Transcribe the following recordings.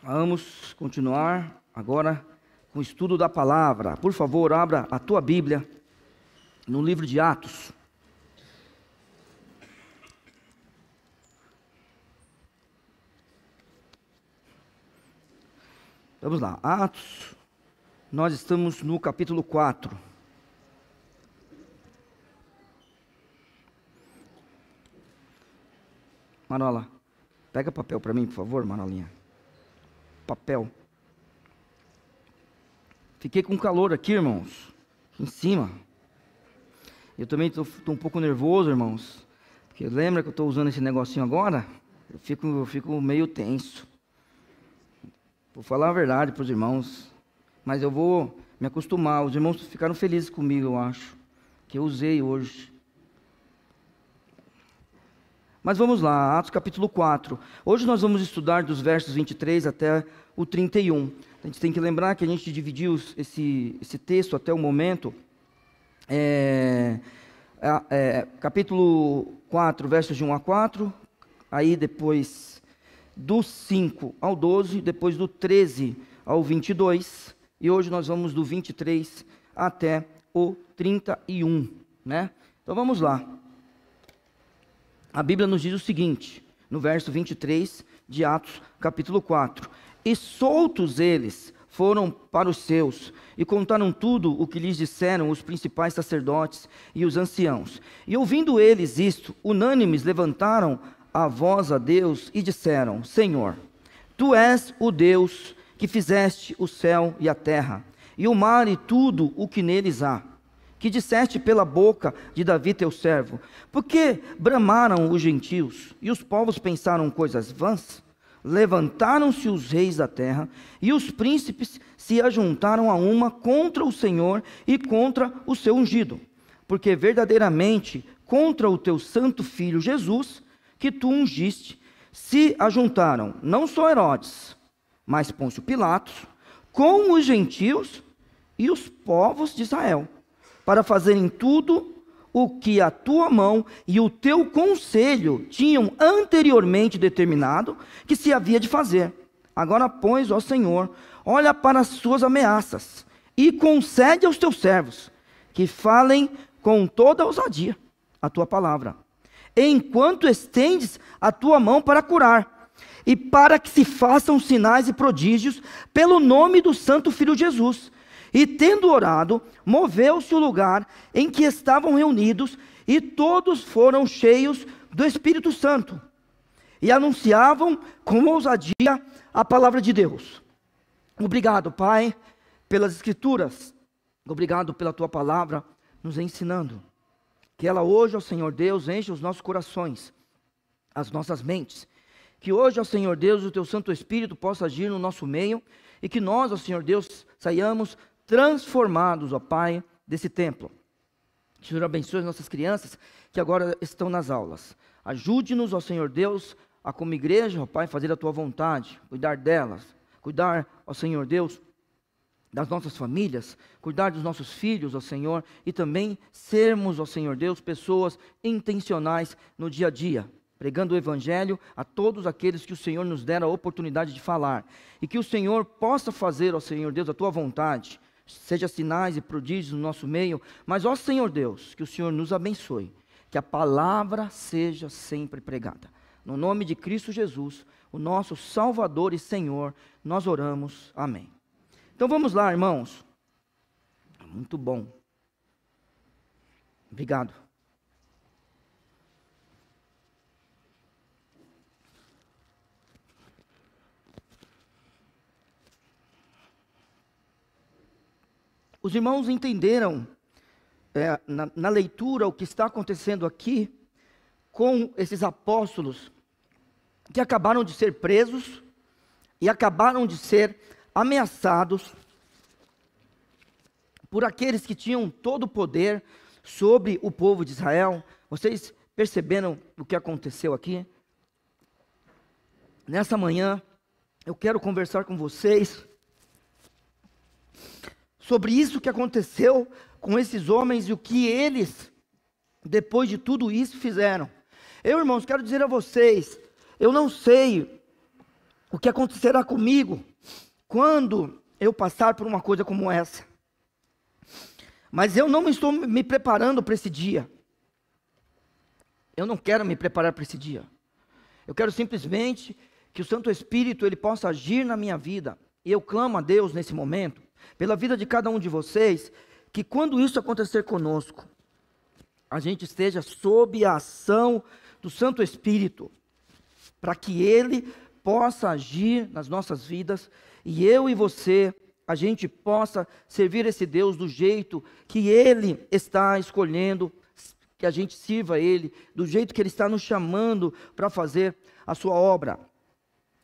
Vamos continuar agora com o estudo da palavra. Por favor, abra a tua Bíblia no livro de Atos. Vamos lá, Atos, nós estamos no capítulo 4. Manola, pega papel para mim, por favor, Manolinha. Papel. Fiquei com calor aqui, irmãos, aqui em cima. Eu também estou um pouco nervoso, irmãos, porque lembra que eu estou usando esse negocinho agora? Eu fico meio tenso. Vou falar a verdade para os irmãos, mas eu vou me acostumar. Os irmãos ficaram felizes comigo, eu acho, que eu usei hoje. Mas vamos lá, Atos capítulo 4. Hoje nós vamos estudar dos versos 23 até o 31. A gente tem que lembrar que a gente dividiu esse texto até o momento. Capítulo 4, versos de 1 a 4. Aí depois do 5 ao 12, depois do 13 ao 22. E hoje nós vamos do 23 até o 31, né? Então vamos lá. A Bíblia nos diz o seguinte, no verso 23 de Atos, capítulo 4. E soltos eles foram para os seus, e contaram tudo o que lhes disseram os principais sacerdotes e os anciãos. E ouvindo eles isto, unânimes levantaram a voz a Deus e disseram: Senhor, Tu és o Deus que fizeste o céu e a terra, e o mar e tudo o que neles há, que disseste pela boca de Davi teu servo. Porque bramaram os gentios, e os povos pensaram coisas vãs? Levantaram-se os reis da terra, e os príncipes se ajuntaram a uma contra o Senhor e contra o seu ungido. Porque verdadeiramente contra o teu santo filho Jesus, que tu ungiste, se ajuntaram não só Herodes, mas Pôncio Pilatos, com os gentios e os povos de Israel, para fazerem tudo o que a tua mão e o teu conselho tinham anteriormente determinado que se havia de fazer. Agora, pois, ó Senhor, olha para as suas ameaças e concede aos teus servos que falem com toda ousadia a tua palavra, enquanto estendes a tua mão para curar, e para que se façam sinais e prodígios pelo nome do santo Filho Jesus. E tendo orado, moveu-se o lugar em que estavam reunidos, e todos foram cheios do Espírito Santo, e anunciavam com ousadia a palavra de Deus. Obrigado, Pai, pelas Escrituras. Obrigado pela Tua palavra nos ensinando. Que ela hoje, ó Senhor Deus, enche os nossos corações, as nossas mentes. Que hoje, ó Senhor Deus, o Teu Santo Espírito possa agir no nosso meio, e que nós, ó Senhor Deus, saiamos transformados, ó Pai, desse templo. Que o Senhor abençoe as nossas crianças que agora estão nas aulas. Ajude-nos, ó Senhor Deus, a como igreja, ó Pai, fazer a Tua vontade, cuidar delas, cuidar, ó Senhor Deus, das nossas famílias, cuidar dos nossos filhos, ó Senhor, e também sermos, ó Senhor Deus, pessoas intencionais no dia a dia, pregando o Evangelho a todos aqueles que o Senhor nos der a oportunidade de falar, e que o Senhor possa fazer, ó Senhor Deus, a Tua vontade, seja sinais e prodígios no nosso meio, mas, ó Senhor Deus, que o Senhor nos abençoe, que a palavra seja sempre pregada. No nome de Cristo Jesus, o nosso Salvador e Senhor, nós oramos. Amém. Então vamos lá, irmãos. Muito bom. Obrigado. Os irmãos entenderam na leitura o que está acontecendo aqui com esses apóstolos que acabaram de ser presos e acabaram de ser ameaçados por aqueles que tinham todo o poder sobre o povo de Israel. Vocês perceberam o que aconteceu aqui? Nessa manhã, eu quero conversar com vocês sobre isso que aconteceu com esses homens e o que eles, depois de tudo isso, fizeram. Eu, irmãos, quero dizer a vocês, eu não sei o que acontecerá comigo quando eu passar por uma coisa como essa. Mas eu não estou me preparando para esse dia. Eu não quero me preparar para esse dia. Eu quero simplesmente que o Santo Espírito ele possa agir na minha vida. E eu clamo a Deus nesse momento, pela vida de cada um de vocês, que quando isso acontecer conosco, a gente esteja sob a ação do Santo Espírito, para que Ele possa agir nas nossas vidas, e eu e você, a gente possa servir esse Deus do jeito que Ele está escolhendo, que a gente sirva Ele, do jeito que Ele está nos chamando para fazer a sua obra.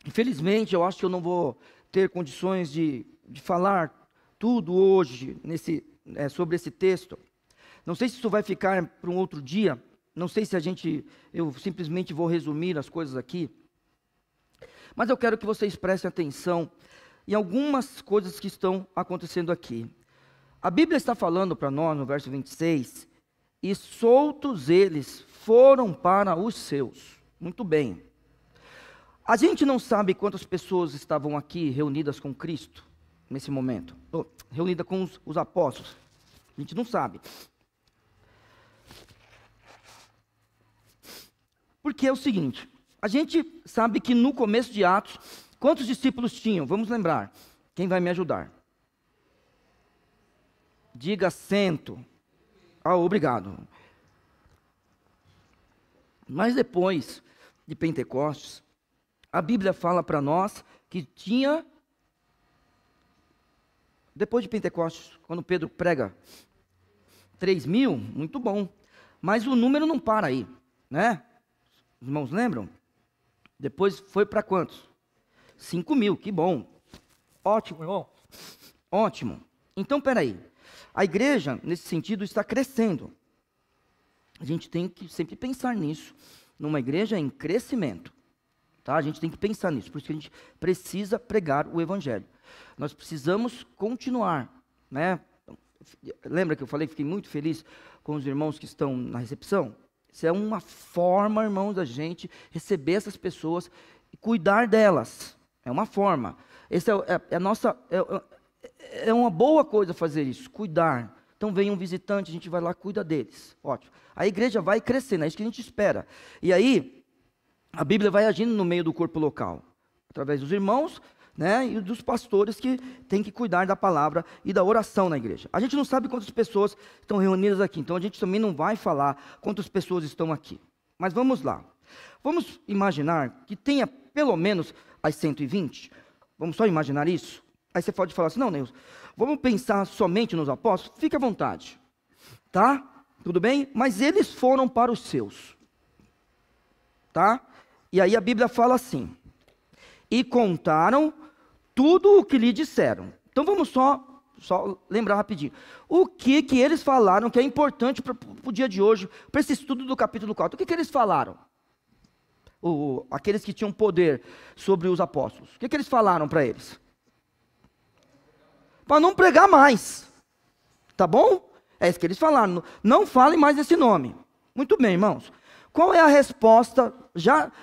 Infelizmente, eu acho que eu não vou ter condições de falar tudo hoje sobre esse texto. Não sei se isso vai ficar para um outro dia, não sei se eu simplesmente vou resumir as coisas aqui, mas eu quero que vocês prestem atenção em algumas coisas que estão acontecendo aqui. A Bíblia está falando para nós, no verso 26, e soltos eles foram para os seus. Muito bem. A gente não sabe quantas pessoas estavam aqui reunidas com Cristo, nesse momento, reunidas com os apóstolos. A gente não sabe. Porque é o seguinte, a gente sabe que no começo de Atos, quantos discípulos tinham? Vamos lembrar. Quem vai me ajudar? Diga 100. Obrigado. Mas depois de Pentecostes, a Bíblia fala para nós que tinha, depois de Pentecostes, quando Pedro prega 3.000, muito bom. Mas o número não para aí, né? Os irmãos lembram? Depois foi para quantos? 5.000, que bom. Ótimo, irmão. Ótimo. Então, peraí. A igreja, nesse sentido, está crescendo. A gente tem que sempre pensar nisso. Numa igreja em crescimento. Tá? A gente tem que pensar nisso. Por isso que a gente precisa pregar o evangelho. Nós precisamos continuar, né? Lembra que eu falei que fiquei muito feliz com os irmãos que estão na recepção? Isso é uma forma, irmãos, da gente receber essas pessoas e cuidar delas. É uma forma. Essa é uma boa coisa fazer isso, cuidar. Então vem um visitante, a gente vai lá, cuida deles. Ótimo. A igreja vai crescendo, é isso que a gente espera. E aí, a Bíblia vai agindo no meio do corpo local, através dos irmãos, né, e dos pastores que têm que cuidar da palavra e da oração na igreja. A gente não sabe quantas pessoas estão reunidas aqui, então a gente também não vai falar quantas pessoas estão aqui. Mas vamos lá. Vamos imaginar que tenha pelo menos as 120. Vamos só imaginar isso? Aí você pode falar assim, não, Neus, vamos pensar somente nos apóstolos? Fique à vontade. Tá? Tudo bem? Mas eles foram para os seus. Tá? E aí a Bíblia fala assim, e contaram tudo o que lhe disseram. Então vamos só lembrar rapidinho. O que eles falaram que é importante para o dia de hoje, para esse estudo do capítulo 4. O que eles falaram? Aqueles que tinham poder sobre os apóstolos. O que eles falaram para eles? Para não pregar mais. Tá bom? É isso que eles falaram. Não falem mais esse nome. Muito bem, irmãos. Qual é a resposta?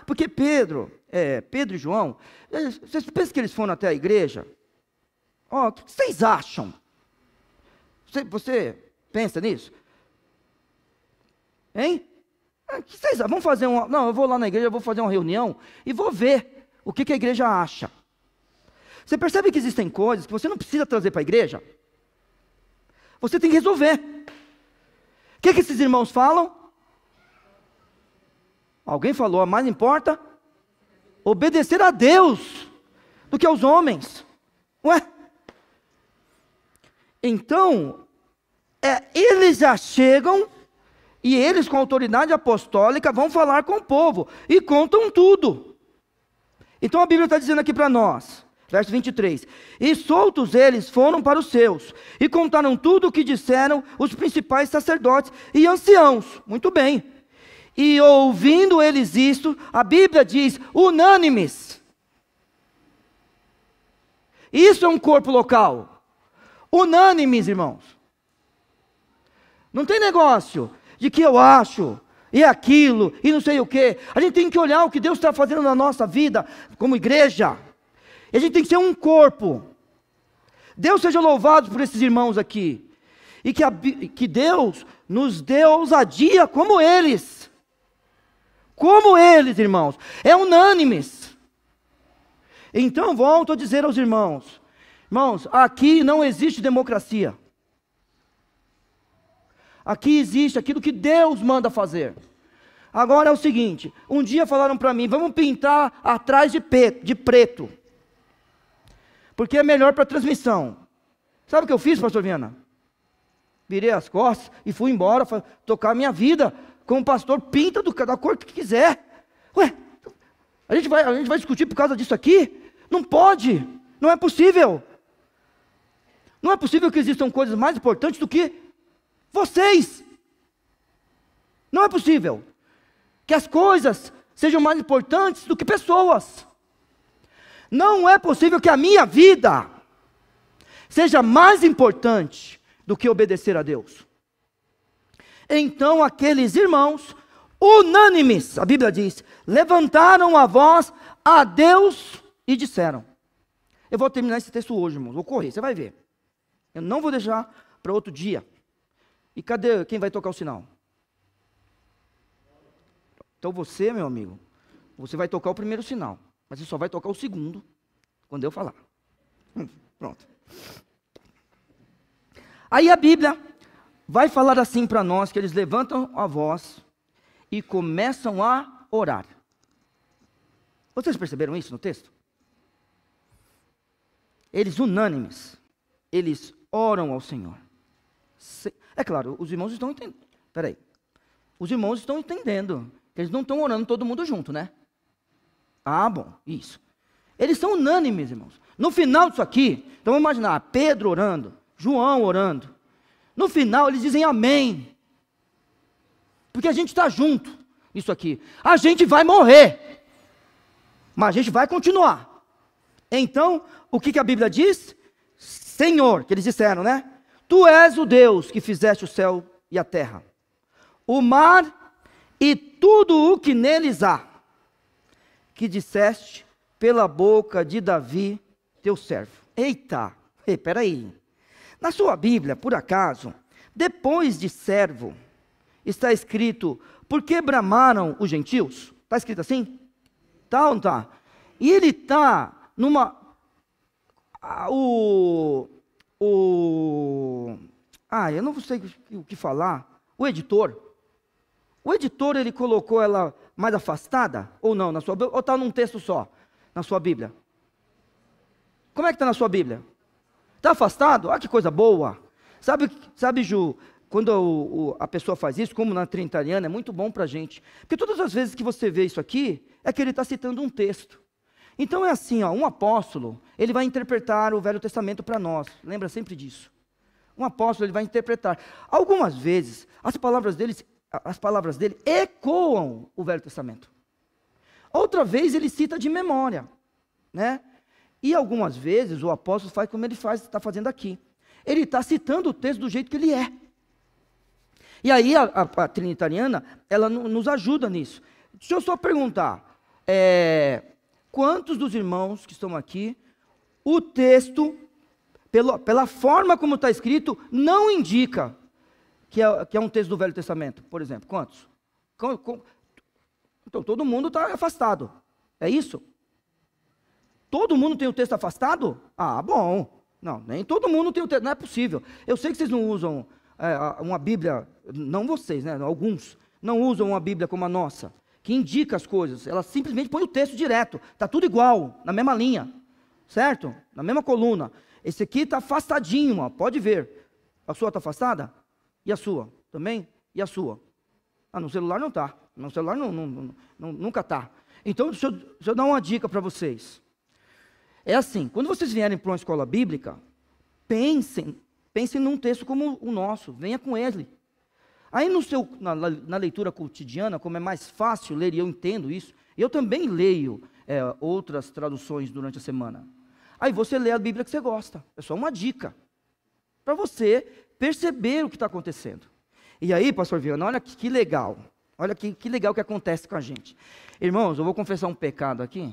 Porque Pedro e João, vocês pensam que eles foram até a igreja? O que vocês acham? Você pensa nisso? Hein? O que vocês acham? Vamos fazer Não, eu vou lá na igreja, eu vou fazer uma reunião e vou ver o que a igreja acha. Você percebe que existem coisas que você não precisa trazer para a igreja? Você tem que resolver. O que esses irmãos falam? Alguém falou, mais importa obedecer a Deus do que aos homens. Ué? Então, eles já chegam e eles com autoridade apostólica vão falar com o povo e contam tudo. Então a Bíblia está dizendo aqui para nós, verso 23, e soltos eles foram para os seus e contaram tudo o que disseram os principais sacerdotes e anciãos. Muito bem. E ouvindo eles isto, a Bíblia diz, unânimes. Isso é um corpo local. Unânimes, irmãos. Não tem negócio de que eu acho, e aquilo, e não sei o quê. A gente tem que olhar o que Deus está fazendo na nossa vida, como igreja. E a gente tem que ser um corpo. Deus seja louvado por esses irmãos aqui. E que Deus nos dê ousadia como eles. Como eles, irmãos. É unânimes. Então, volto a dizer aos irmãos. Irmãos, aqui não existe democracia. Aqui existe aquilo que Deus manda fazer. Agora é o seguinte, um dia falaram para mim, vamos pintar atrás de preto. Porque é melhor para a transmissão. Sabe o que eu fiz, pastor Viana? Virei as costas e fui embora, tocar a minha vida. Como pastor, pinta da cor que quiser. Ué, a gente vai discutir por causa disso aqui? Não pode, não é possível. Não é possível que existam coisas mais importantes do que vocês. Não é possível que as coisas sejam mais importantes do que pessoas. Não é possível que a minha vida seja mais importante do que obedecer a Deus. Então aqueles irmãos, unânimes, a Bíblia diz, levantaram a voz a Deus e disseram. Eu vou terminar esse texto hoje, irmãos, vou correr, você vai ver. Eu não vou deixar para outro dia. E cadê quem vai tocar o sinal? Então você, meu amigo, você vai tocar o primeiro sinal, mas você só vai tocar o segundo, quando eu falar. Pronto. Aí a Bíblia vai falar assim para nós, que eles levantam a voz e começam a orar. Vocês perceberam isso no texto? Eles unânimes, eles oram ao Senhor. É claro, os irmãos estão entendendo. Peraí. Os irmãos estão entendendo. Eles não estão orando todo mundo junto, né? Ah, bom, isso. Eles são unânimes, irmãos. No final disso aqui, então vamos imaginar, Pedro orando, João orando. No final eles dizem amém. Porque a gente está junto nisso aqui. A gente vai morrer, mas a gente vai continuar. Então, o que a Bíblia diz? Senhor, que eles disseram, né? Tu és o Deus que fizeste o céu e a terra, o mar e tudo o que neles há, que disseste pela boca de Davi, teu servo. Eita, peraí. Na sua Bíblia, por acaso, depois de servo, está escrito, por que bramaram os gentios? Está escrito assim? Tá ou não está? E ele está numa... eu não sei o que falar. O editor, ele colocou ela mais afastada? Ou não? Na sua, ou está num texto só? Na sua Bíblia? Como é que está na sua Bíblia? Está afastado? Ah, que coisa boa! Sabe, Ju, quando a pessoa faz isso, como na Trinitariana, é muito bom para a gente. Porque todas as vezes que você vê isso aqui, é que ele está citando um texto. Então é assim, ó, um apóstolo, ele vai interpretar o Velho Testamento para nós. Lembra sempre disso. Um apóstolo, ele vai interpretar. Algumas vezes, as palavras dele ecoam o Velho Testamento. Outra vez, ele cita de memória, né? E algumas vezes, o apóstolo faz como ele está fazendo aqui. Ele está citando o texto do jeito que ele é. E aí, a Trinitariana, ela nos ajuda nisso. Deixa eu só perguntar, quantos dos irmãos que estão aqui, o texto, pela forma como está escrito, não indica que é um texto do Velho Testamento, por exemplo? Quantos? Então, todo mundo está afastado. É isso? Todo mundo tem o texto afastado? Ah, bom. Não, nem todo mundo tem o texto, não é possível. Eu sei que vocês não usam uma Bíblia, não vocês, né? Alguns não usam uma Bíblia como a nossa, que indica as coisas. Ela simplesmente põe o texto direto. Está tudo igual, na mesma linha. Certo? Na mesma coluna. Esse aqui está afastadinho, ó, pode ver. A sua está afastada? E a sua? Também? E a sua? Ah, no celular não está. No celular nunca está. Então, deixa eu dar uma dica para vocês. É assim, quando vocês vierem para uma escola bíblica, pensem num texto como o nosso, venha com ele. Aí na leitura cotidiana, como é mais fácil ler, e eu entendo isso, eu também leio outras traduções durante a semana. Aí você lê a Bíblia que você gosta, é só uma dica, para você perceber o que está acontecendo. E aí, pastor Viana, olha que legal, olha que legal que acontece com a gente. Irmãos, eu vou confessar um pecado aqui,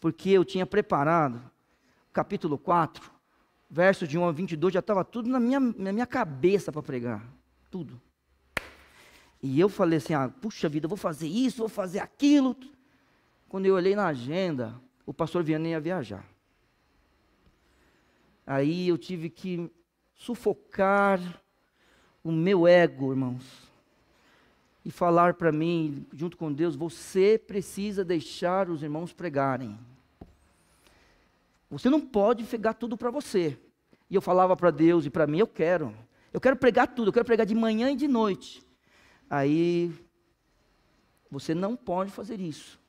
porque eu tinha preparado, capítulo 4, versos de 1 a 22, já estava tudo na minha cabeça para pregar, tudo. E eu falei assim, puxa vida, eu vou fazer isso, vou fazer aquilo. Quando eu olhei na agenda, o pastor Vianney ia viajar. Aí eu tive que sufocar o meu ego, irmãos, e falar para mim, junto com Deus, você precisa deixar os irmãos pregarem. Você não pode pegar tudo para você. E eu falava para Deus e para mim, eu quero pregar tudo, eu quero pregar de manhã e de noite. Aí, você não pode fazer isso.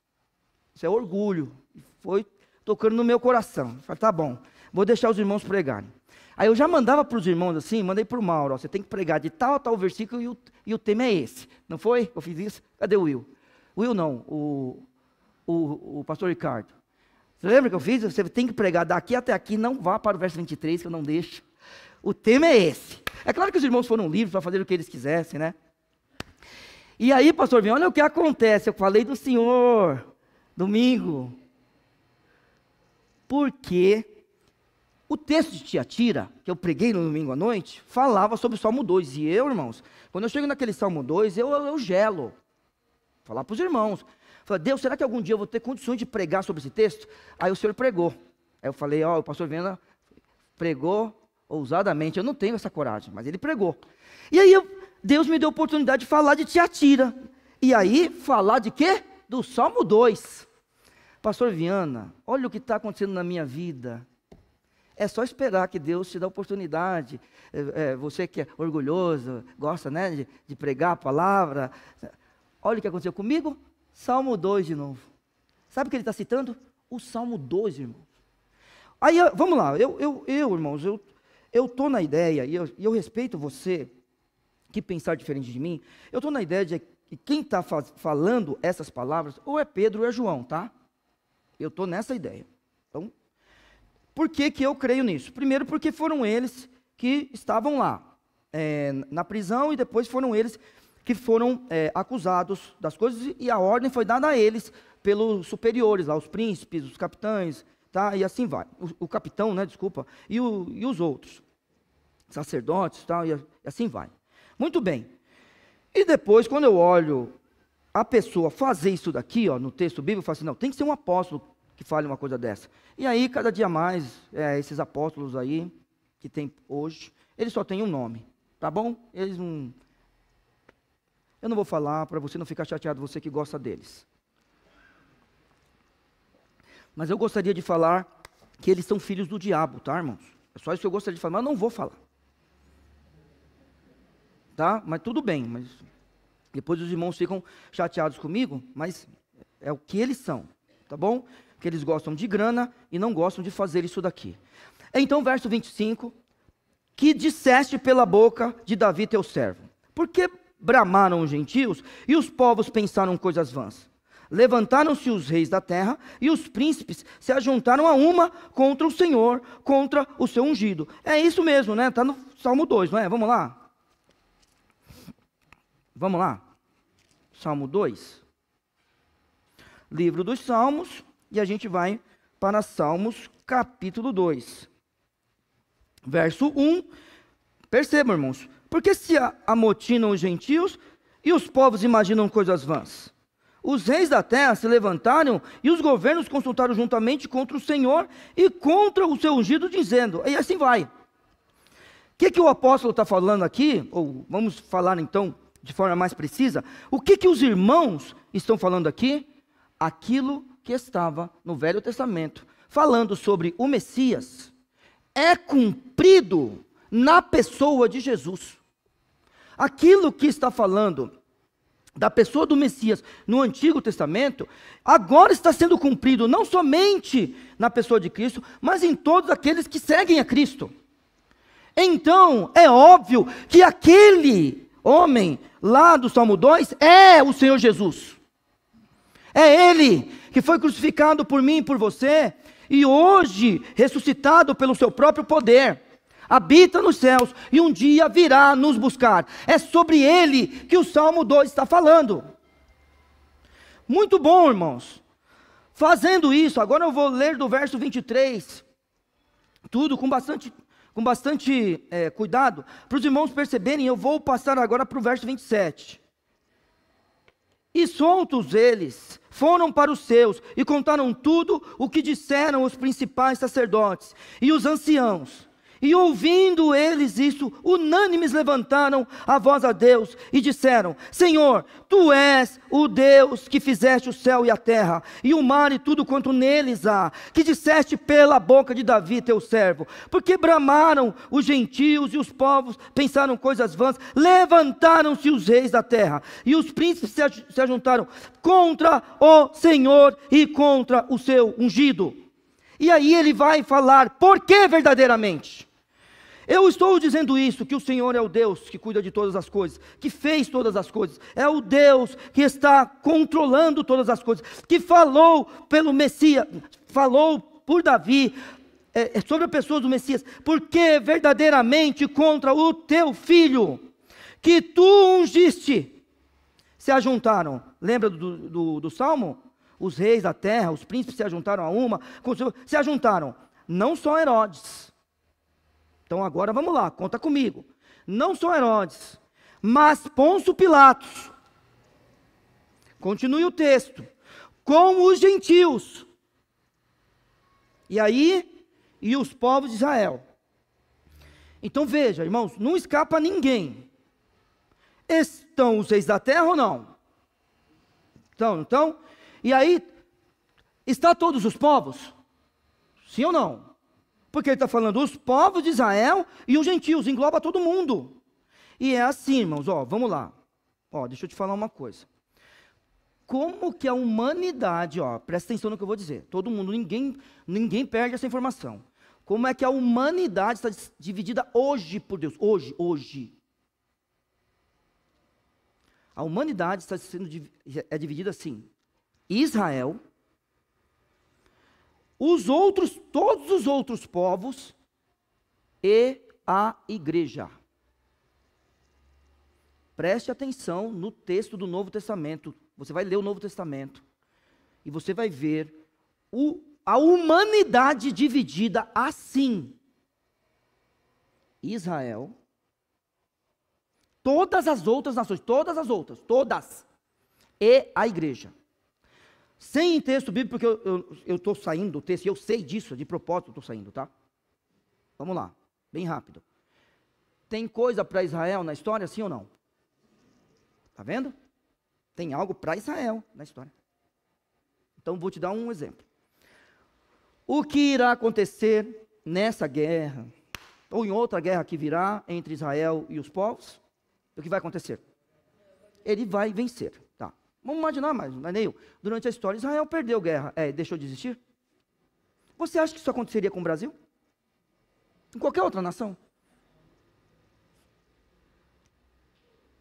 Isso é orgulho. Foi tocando no meu coração. Eu falei, tá bom, vou deixar os irmãos pregarem. Aí eu já mandava para os irmãos assim, mandei para o Mauro, você tem que pregar de tal a tal versículo e o tema é esse. Não foi? Eu fiz isso? Cadê o Will? Will não, o pastor Ricardo. Você lembra que eu fiz? Você tem que pregar daqui até aqui, não vá para o verso 23, que eu não deixo. O tema é esse. É claro que os irmãos foram livres para fazer o que eles quisessem, né? E aí, pastor Vinho, olha o que acontece. Eu falei do Senhor, domingo. Porque o texto de Tiatira, que eu preguei no domingo à noite, falava sobre o Salmo 2. E eu, irmãos, quando eu chego naquele Salmo 2, eu gelo. Falar para os irmãos. Falei, Deus, será que algum dia eu vou ter condições de pregar sobre esse texto? Aí o Senhor pregou. Aí eu falei, o pastor Viana pregou ousadamente. Eu não tenho essa coragem, mas ele pregou. E aí Deus me deu a oportunidade de falar de Tiatira. E aí, falar de quê? Do Salmo 2. Pastor Viana, olha o que está acontecendo na minha vida. É só esperar que Deus te dê a oportunidade. Você que é orgulhoso, gosta, né, de pregar a palavra. Olha o que aconteceu comigo. Salmo 2 de novo. Sabe o que ele está citando? O Salmo 2, irmãos. Aí, vamos lá. Irmãos, eu estou na ideia, e eu respeito você que pensar diferente de mim. Eu estou na ideia de que quem está falando essas palavras, ou é Pedro ou é João, tá? Eu estou nessa ideia. Então, por que eu creio nisso? Primeiro, porque foram eles que estavam lá, na prisão, e depois foram eles que foram acusados das coisas, e a ordem foi dada a eles pelos superiores, lá, os príncipes, os capitães, tá? E assim vai. O capitão, né, desculpa, e os outros, sacerdotes, tá? E assim vai. Muito bem. E depois, quando eu olho a pessoa fazer isso daqui, no texto bíblico, eu falo assim, não, tem que ser um apóstolo que fale uma coisa dessa. E aí, cada dia mais, esses apóstolos aí, que tem hoje, eles só têm um nome, tá bom? Eles não... Eu não vou falar para você não ficar chateado, você que gosta deles. Mas eu gostaria de falar que eles são filhos do diabo, tá, irmãos? É só isso que eu gostaria de falar, mas eu não vou falar. Tá? Mas tudo bem, mas depois os irmãos ficam chateados comigo, mas é o que eles são, tá bom? Que eles gostam de grana e não gostam de fazer isso daqui. Então, verso 25, que disseste pela boca de Davi teu servo, porque bramaram os gentios e os povos pensaram coisas vãs. Levantaram-se os reis da terra e os príncipes se ajuntaram a uma contra o Senhor, contra o seu ungido. É isso mesmo, né? Está no Salmo 2, não é? Vamos lá. Vamos lá. Salmo 2. Livro dos Salmos. E a gente vai para Salmos capítulo 2. Verso 1. Percebam, irmãos. Porque se amotinam os gentios e os povos imaginam coisas vãs. Os reis da terra se levantaram e os governos consultaram juntamente contra o Senhor e contra o seu ungido, dizendo, e assim vai. O que o apóstolo está falando aqui? Ou vamos falar então de forma mais precisa. O que os irmãos estão falando aqui? Aquilo que estava no Velho Testamento, falando sobre o Messias, é cumprido na pessoa de Jesus. Aquilo que está falando da pessoa do Messias no Antigo Testamento, agora está sendo cumprido não somente na pessoa de Cristo, mas em todos aqueles que seguem a Cristo. Então, é óbvio que aquele homem lá do Salmo 2 é o Senhor Jesus. É Ele que foi crucificado por mim e por você, e hoje ressuscitado pelo seu próprio poder, habita nos céus, e um dia virá nos buscar. É sobre Ele que o Salmo 2 está falando. Muito bom, irmãos. Fazendo isso, agora eu vou ler do verso 23, tudo com bastante cuidado, para os irmãos perceberem. Eu vou passar agora para o verso 27. E soltos eles, foram para os seus, e contaram tudo o que disseram os principais sacerdotes e os anciãos. E ouvindo eles isso, unânimes levantaram a voz a Deus e disseram: Senhor, Tu és o Deus que fizeste o céu e a terra, e o mar e tudo quanto neles há, que disseste pela boca de Davi teu servo. Porque bramaram os gentios e os povos, pensaram coisas vãs, levantaram-se os reis da terra, e os príncipes se ajuntaram contra o Senhor e contra o seu ungido. E aí ele vai falar, por que verdadeiramente? Eu estou dizendo isso, que o Senhor é o Deus que cuida de todas as coisas, que fez todas as coisas, é o Deus que está controlando todas as coisas, que falou pelo Messias, falou por Davi, sobre a pessoa do Messias, porque verdadeiramente contra o teu filho, que tu ungiste, se ajuntaram. Lembra do Salmo? Os reis da terra, os príncipes se ajuntaram a uma, se ajuntaram, não só Herodes. Então agora vamos lá, conta comigo. Não só Herodes, mas Pôncio Pilatos. Continue o texto. Com os gentios. E aí, e os povos de Israel. Então veja, irmãos, não escapa ninguém. Estão os reis da terra ou não? Então, e aí, está todos os povos? Sim ou não? Porque ele está falando os povos de Israel e os gentios, engloba todo mundo. E é assim, irmãos, vamos lá. Deixa eu te falar uma coisa. Como que a humanidade, presta atenção no que eu vou dizer. Todo mundo, ninguém perde essa informação. Como é que a humanidade está dividida hoje por Deus? Hoje. A humanidade está sendo dividida assim. Israel, todos os outros povos e a igreja. Preste atenção no texto do Novo Testamento. Você vai ler o Novo Testamento e você vai ver a humanidade dividida assim. Israel, todas as outras nações, todas, e a igreja. Sem texto bíblico, porque eu estou saindo do texto, e eu sei disso, de propósito eu estou saindo, tá? Vamos lá, bem rápido. Tem coisa para Israel na história, sim ou não? Está vendo? Tem algo para Israel na história. Então vou te dar um exemplo. O que irá acontecer nessa guerra, ou em outra guerra que virá entre Israel e os povos? O que vai acontecer? Ele vai vencer, tá? Vamos imaginar mais, Neil. Durante a história, Israel perdeu guerra, deixou de existir? Você acha que isso aconteceria com o Brasil? Em qualquer outra nação?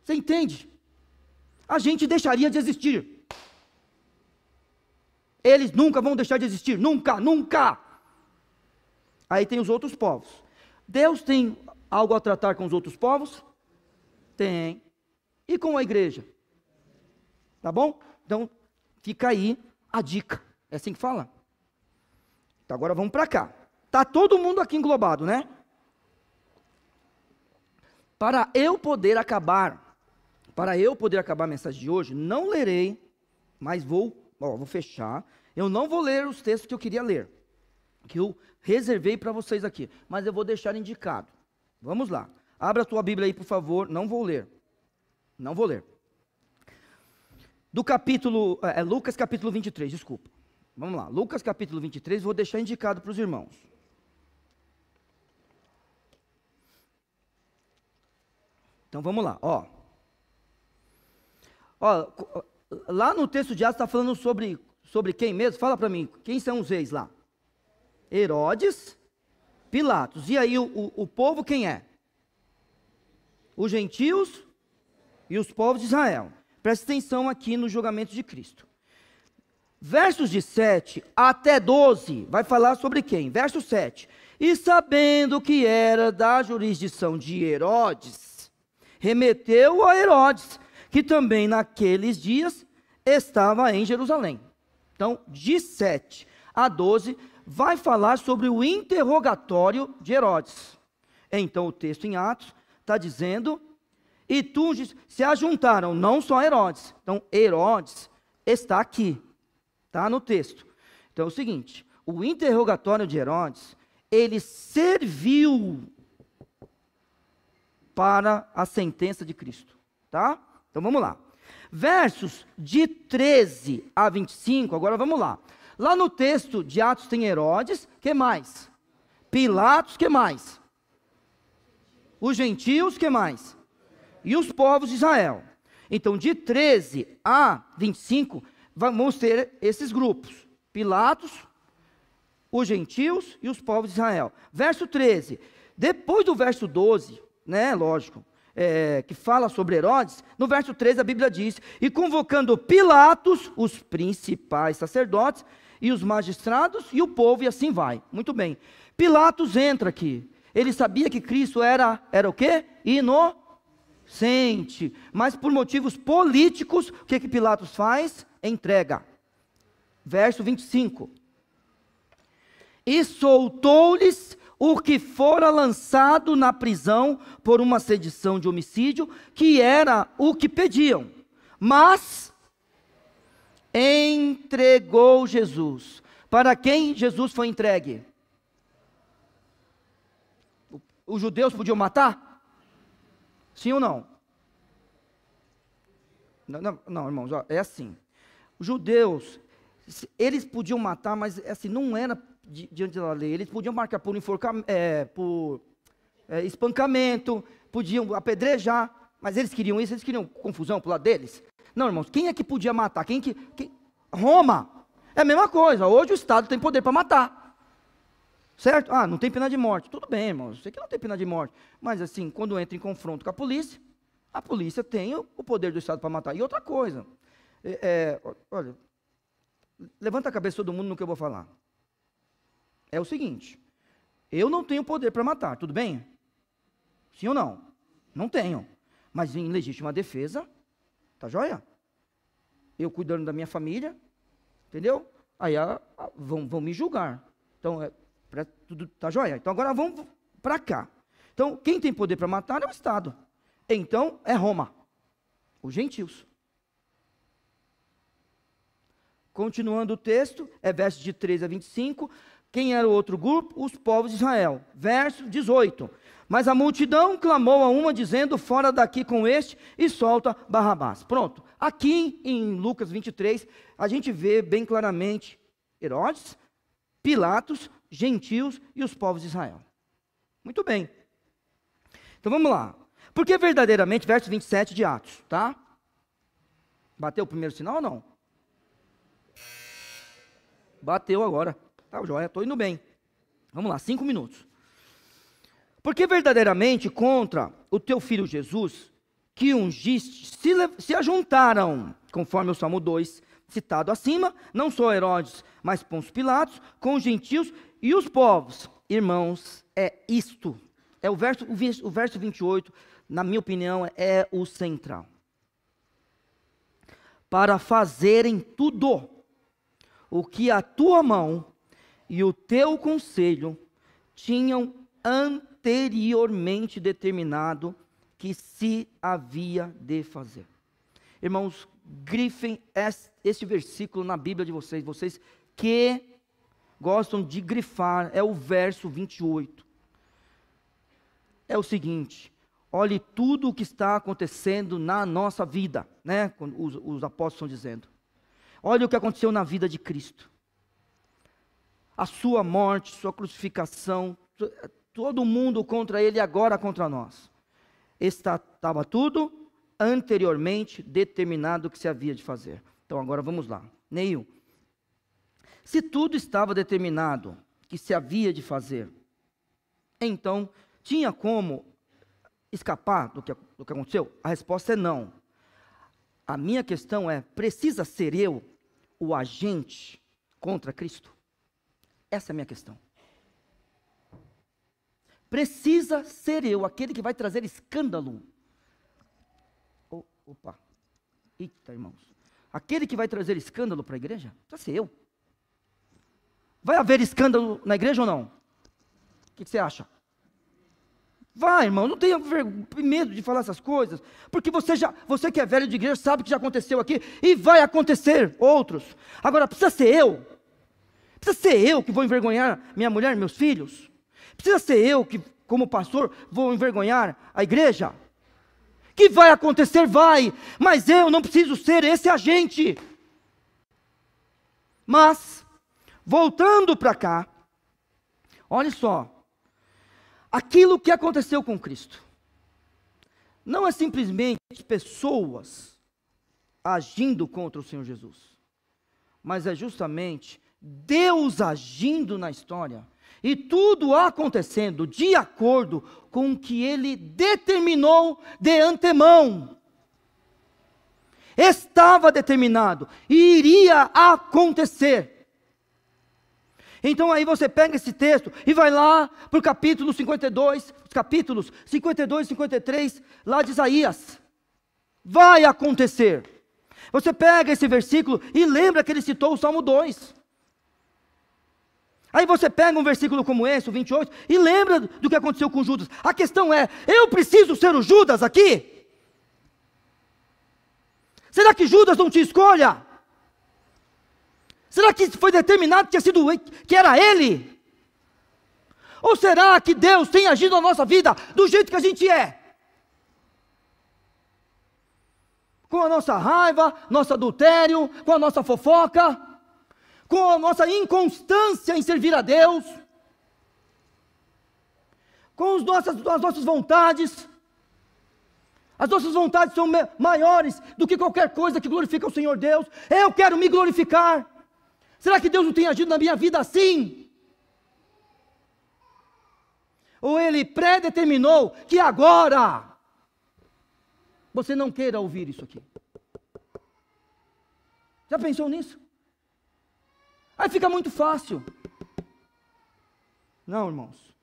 Você entende? A gente deixaria de existir. Eles nunca vão deixar de existir, nunca. Aí tem os outros povos. Deus tem algo a tratar com os outros povos? Tem. E com a igreja? Tá bom? Então, fica aí a dica. É assim que fala? Então, agora vamos para cá. Tá todo mundo aqui englobado, né? Para eu poder acabar a mensagem de hoje, não lerei, mas vou fechar. Eu não vou ler os textos que eu queria ler, que eu reservei para vocês aqui, mas eu vou deixar indicado. Vamos lá. Abra a tua Bíblia aí, por favor. Não vou ler. Do capítulo, Lucas capítulo 23, desculpa. Vamos lá, Lucas capítulo 23, vou deixar indicado para os irmãos. Então vamos lá, lá no texto de Atos está falando sobre quem mesmo? Fala para mim, quem são os reis lá? Herodes, Pilatos. E aí o povo quem é? Os gentios e os povos de Israel. Preste atenção aqui no julgamento de Cristo. Versos de 7 até 12, vai falar sobre quem? Verso 7. E sabendo que era da jurisdição de Herodes, remeteu a Herodes, que também naqueles dias estava em Jerusalém. Então, de 7 a 12, vai falar sobre o interrogatório de Herodes. Então, o texto em Atos está dizendo, e tu se ajuntaram, não só Herodes. Então, Herodes está aqui, está no texto. Então, é o seguinte, o interrogatório de Herodes, ele serviu para a sentença de Cristo, tá? Então, vamos lá. Versos de 13 a 25, agora vamos lá. Lá no texto de Atos tem Herodes, que mais? Pilatos, que mais? Os gentios, que mais? E os povos de Israel. Então, de 13 a 25, vamos ter esses grupos. Pilatos, os gentios e os povos de Israel. Verso 13. Depois do verso 12, né, lógico, que fala sobre Herodes, no verso 13 a Bíblia diz, e convocando Pilatos, os principais sacerdotes, e os magistrados, e o povo, e assim vai. Muito bem. Pilatos entra aqui. Ele sabia que Cristo era o quê? Inocente. Mas por motivos políticos, o que Pilatos faz? Entrega. Verso 25. E soltou-lhes o que fora lançado na prisão por uma sedição de homicídio, que era o que pediam. Mas entregou Jesus. Para quem Jesus foi entregue? Os judeus podiam matar? Sim ou não? Não, irmãos, ó, é assim. Os judeus, eles podiam matar, mas assim, não era diante da lei. Eles podiam marcar por espancamento, podiam apedrejar, mas eles queriam isso, eles queriam confusão pro lado deles. Não, irmãos, quem é que podia matar? Roma. É a mesma coisa, hoje o Estado tem poder para matar. Certo? Ah, não tem pena de morte. Tudo bem, irmãos, eu sei que não tem pena de morte. Mas assim, quando entra em confronto com a polícia tem o poder do Estado para matar. E outra coisa, olha, levanta a cabeça todo mundo no que eu vou falar. É o seguinte, eu não tenho poder para matar, tudo bem? Sim ou não? Não tenho. Mas em legítima defesa, tá joia? Eu cuidando da minha família, entendeu? Aí vão me julgar. Então, tudo tá joia? Então agora vamos para cá. Então, quem tem poder para matar é o Estado. Então, é Roma. Os gentios. Continuando o texto, versos de 13 a 25. Quem era o outro grupo? Os povos de Israel. Verso 18. Mas a multidão clamou a uma, dizendo, fora daqui com este, e solta Barrabás. Pronto. Aqui em Lucas 23, a gente vê bem claramente Herodes, Pilatos, gentios e os povos de Israel. Muito bem. Então vamos lá. Porque verdadeiramente, verso 27 de Atos, tá? Bateu o primeiro sinal ou não? Bateu agora. Tá, joia, estou indo bem. Vamos lá, 5 minutos. Porque verdadeiramente contra o teu filho Jesus, que ungiste, se ajuntaram, conforme o Salmo 2, citado acima, não só Herodes, mas Pôncio Pilatos, com os gentios e os povos. Irmãos, é isto. É o verso 28, na minha opinião, é o central. Para fazerem tudo o que a tua mão e o teu conselho tinham anteriormente determinado que se havia de fazer. Irmãos, grifem este versículo na Bíblia de vocês. Vocês que gostam de grifar, é o verso 28. É o seguinte, olhe tudo o que está acontecendo na nossa vida, né? Os apóstolos estão dizendo. Olhe o que aconteceu na vida de Cristo. A sua morte, sua crucificação, todo mundo contra ele e agora contra nós. Estava tudo anteriormente determinado que se havia de fazer. Então agora vamos lá. Neil, se tudo estava determinado que se havia de fazer, então tinha como escapar do que aconteceu? A resposta é não. A minha questão é, precisa ser eu o agente contra Cristo? Essa é a minha questão. Precisa ser eu, aquele que vai trazer escândalo. Opa. Eita, irmãos. aquele que vai trazer escândalo para a igreja, precisa ser eu. Vai haver escândalo na igreja ou não? O que você acha? Vai, irmão, não tenha medo de falar essas coisas, porque você que é velho de igreja sabe que já aconteceu aqui, e vai acontecer outros. Agora, precisa ser eu. Precisa ser eu que vou envergonhar minha mulher e meus filhos. Precisa ser eu que, como pastor, vou envergonhar a igreja. Que vai acontecer, vai, mas eu não preciso ser esse agente. Mas, voltando para cá, olha só, aquilo que aconteceu com Cristo, não é simplesmente pessoas agindo contra o Senhor Jesus, mas é justamente Deus agindo na história, e tudo acontecendo de acordo com o que Ele determinou de antemão. Estava determinado, e iria acontecer. Então aí você pega esse texto e vai lá para o capítulo 52, os capítulos 52 e 53, lá de Isaías. Vai acontecer. Você pega esse versículo e lembra que ele citou o Salmo 2. Aí você pega um versículo como esse, o 28, e lembra do que aconteceu com Judas. A questão é, eu preciso ser o Judas aqui? Será que Judas não te escolha? Será que foi determinado que era ele? Ou será que Deus tem agido na nossa vida do jeito que a gente é? Com a nossa raiva, nosso adultério, com a nossa fofoca, com a nossa inconstância em servir a Deus, com as nossas vontades. As nossas vontades são maiores do que qualquer coisa que glorifica o Senhor Deus. Eu quero me glorificar. Será que Deus não tem agido na minha vida assim? Ou Ele predeterminou que agora você não queira ouvir isso aqui? Já pensou nisso? Aí fica muito fácil. Não, irmãos.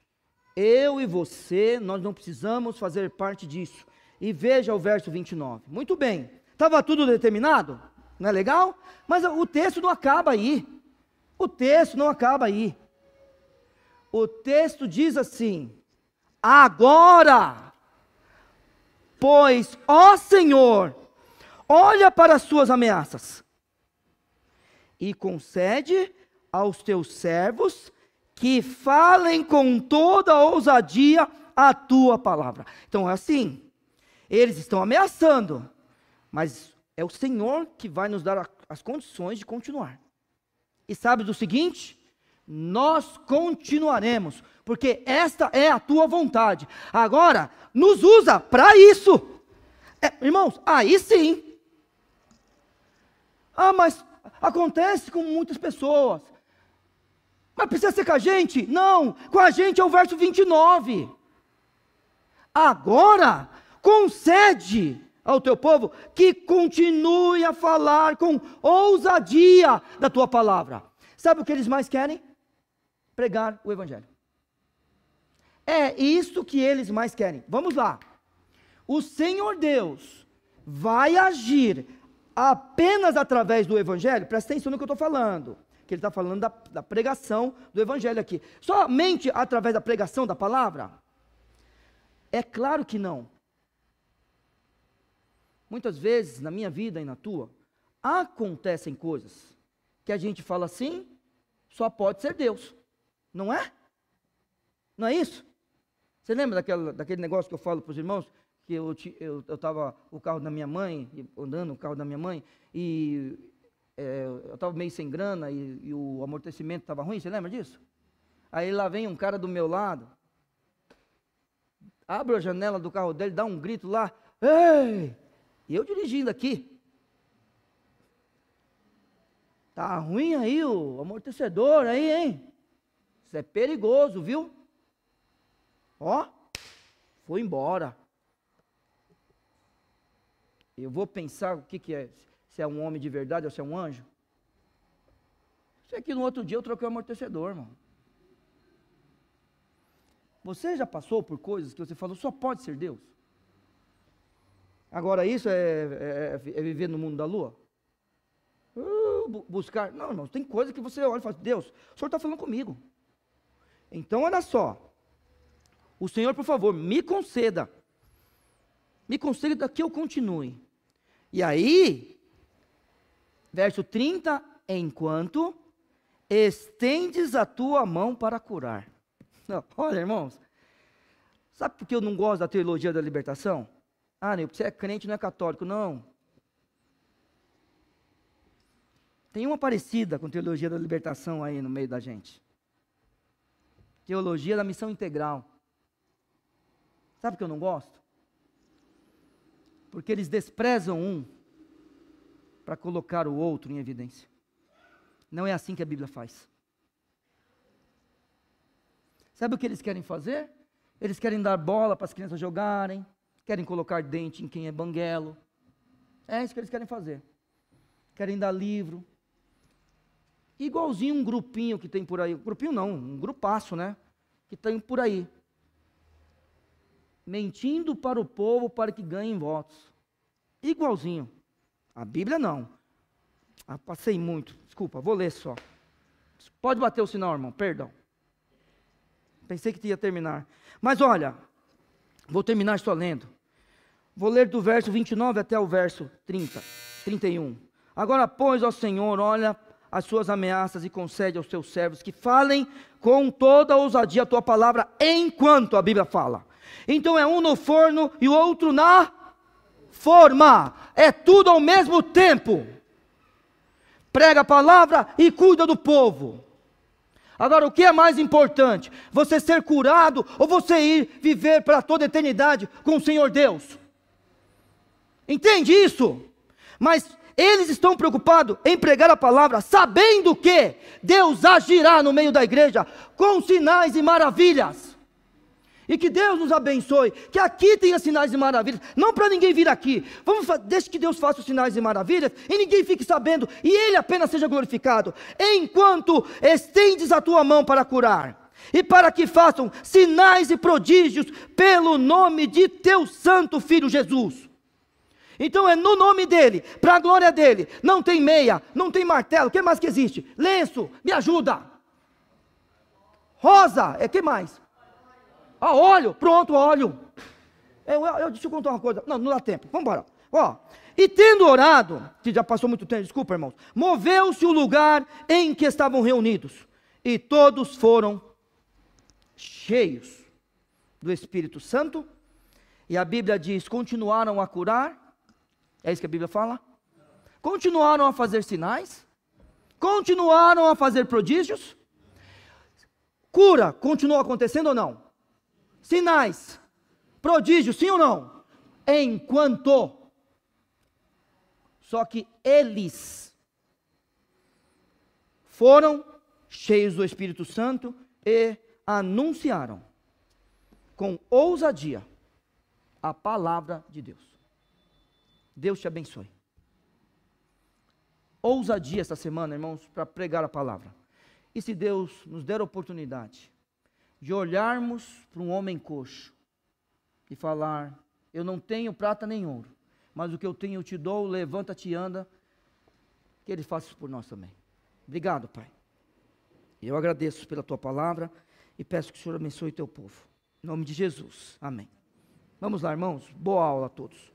Eu e você, nós não precisamos fazer parte disso. E veja o verso 29. Muito bem. Estava tudo determinado? Não é legal? Mas o texto não acaba aí. O texto não acaba aí. O texto diz assim: agora, pois, ó Senhor, olha para as suas ameaças e concede aos teus servos que falem com toda ousadia a tua palavra. Então é assim, eles estão ameaçando, mas é o Senhor que vai nos dar as condições de continuar. E sabe do seguinte? Nós continuaremos, porque esta é a tua vontade. Agora, nos usa para isso. Irmãos, aí sim. Mas acontece com muitas pessoas. Mas precisa ser com a gente? Não, com a gente é o verso 29. Agora, concede ao teu povo que continue a falar com ousadia da tua palavra. Sabe o que eles mais querem? Pregar o evangelho. É isso que eles mais querem. Vamos lá. O Senhor Deus vai agir apenas através do evangelho. Presta atenção no que eu estou falando. Que ele está falando da pregação do evangelho aqui. Somente através da pregação da palavra? É claro que não. Muitas vezes, na minha vida e na tua, acontecem coisas que a gente fala assim, só pode ser Deus. Não é? Não é isso? Você lembra daquele negócio que eu falo para os irmãos? Que eu estava o carro da minha mãe, andando no carro da minha mãe, e eu estava meio sem grana, e o amortecimento estava ruim, você lembra disso? Aí lá vem um cara do meu lado, abre a janela do carro dele, dá um grito lá, ei! E eu dirigindo aqui. Tá ruim aí o amortecedor aí, hein? Isso é perigoso, viu? Ó, foi embora. Eu vou pensar o que é, se é um homem de verdade ou se é um anjo. Isso aqui no outro dia eu troquei o amortecedor, irmão. Você já passou por coisas que você falou, só pode ser Deus? Agora isso é viver no mundo da lua? buscar. Não, irmãos, tem coisa que você olha e fala, Deus, o Senhor está falando comigo. Então, olha só. O Senhor, por favor, me conceda que eu continue. E aí, verso 30, enquanto estendes a tua mão para curar. Não, olha, irmãos, sabe por que eu não gosto da teologia da libertação? Ah, Nil, você é crente, não é católico. Não. Tem uma parecida com teologia da libertação aí no meio da gente. Teologia da missão integral. Sabe por que eu não gosto? Porque eles desprezam um para colocar o outro em evidência. Não é assim que a Bíblia faz. Sabe o que eles querem fazer? Eles querem dar bola para as crianças jogarem, querem colocar dente em quem é banguelo. É isso que eles querem fazer. Querem dar livro. Igualzinho um grupinho que tem por aí. Grupinho não, um grupaço, né? Que tem por aí. Mentindo para o povo para que ganhem votos. Igualzinho. A Bíblia não. Ah, passei muito. Desculpa, vou ler só. Pode bater o sinal, irmão, perdão. Pensei que ia terminar. Mas olha, vou terminar só lendo. Vou ler do verso 29 até o verso 31. Agora, pois, ó Senhor, olha as suas ameaças e concede aos teus servos que falem com toda a ousadia a tua palavra, enquanto a Bíblia fala. Então é um no forno e o outro na forma. É tudo ao mesmo tempo. Prega a palavra e cuida do povo. Agora, o que é mais importante? Você ser curado ou você ir viver para toda a eternidade com o Senhor Deus? Entende isso? Mas eles estão preocupados em pregar a palavra, sabendo que Deus agirá no meio da igreja com sinais e maravilhas. E que Deus nos abençoe, que aqui tenha sinais e maravilhas, não para ninguém vir aqui. Deixe que Deus faça os sinais e maravilhas e ninguém fique sabendo, e Ele apenas seja glorificado. Enquanto estendes a tua mão para curar, e para que façam sinais e prodígios pelo nome de teu santo Filho Jesus. Então é no nome dEle, para a glória dEle. Não tem meia, não tem martelo, o que mais que existe? Lenço, me ajuda. Rosa, que mais? Ah, óleo, pronto, óleo. Deixa eu contar uma coisa. Não dá tempo, vamos embora. E tendo orado, que já passou muito tempo, desculpa, irmãos. Moveu-se o lugar em que estavam reunidos. E todos foram cheios do Espírito Santo. E a Bíblia diz, continuaram a curar. É isso que a Bíblia fala? Continuaram a fazer sinais. Continuaram a fazer prodígios. Cura, continuou acontecendo ou não? Sinais, prodígios, sim ou não? Enquanto. Só que eles foram cheios do Espírito Santo e anunciaram com ousadia a palavra de Deus. Deus te abençoe. Ousadia essa semana, irmãos, para pregar a palavra. E se Deus nos der a oportunidade de olharmos para um homem coxo e falar, eu não tenho prata nem ouro, mas o que eu tenho eu te dou, levanta-te e anda, que Ele faça isso por nós também. Obrigado, Pai. Eu agradeço pela Tua palavra e peço que o Senhor abençoe o Teu povo. Em nome de Jesus. Amém. Vamos lá, irmãos. Boa aula a todos.